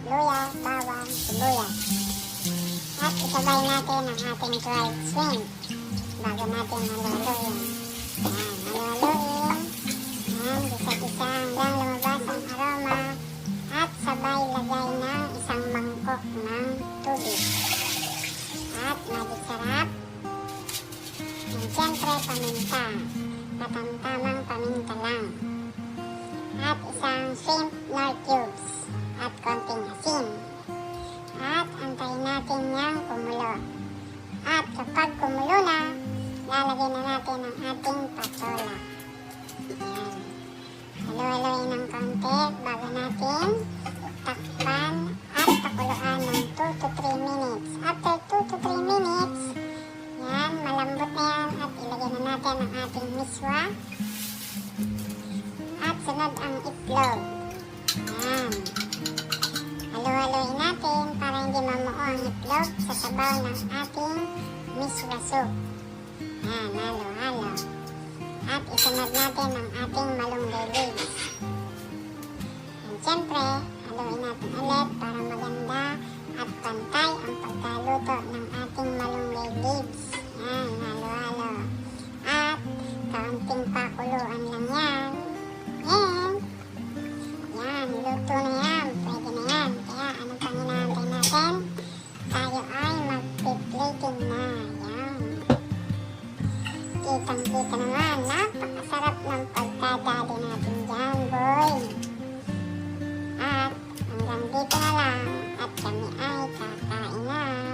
luya, bawang, sibuyas. At isabay natin ang ating dried shrimp bago natin haluhaluin. Yan, haluhaluin. Yan, gisa-gisa hanggang lumabas ang aroma. At sabay lagay ng isang mangkok ng tubig. At maging sarap. And siyempre, paminta. Katamtamang paminta lang. At isang shrimp nor cubes. At konting asin. At antayin natin niyang kumulo. At kapag kumulo na, lalagyan na natin ang ating patola. Ayan. Halu-haluin ng konti bago natin takpan at pakuluan ng 2 to 3 minutes. After 2 to 3 minutes, yan, malambot na yan at ilagyan na natin ang ating miswa. At sunod ang itlog. Yan. Halu-haluin natin para hindi mamuo ang itlog sa sabaw ng ating miswa soup. Yan, halo-halo. At isunod natin ang ating malunggay leaves. And siyempre, haluin natin ulit para maganda at pantay ang pagkaluto ng ating malunggay leaves. Yan, halo-halo. At kaunting pakuluan lang yan. And, yan, luto na yan. Pwede na yan. Kaya, anong pang inaantay natin? Tayo ay magpiplating na. Yan. Kitang-kita naman. Napakasarap ng pagkadali natin dyan, boy. At hanggang dito na lang. At kami ay kakain na.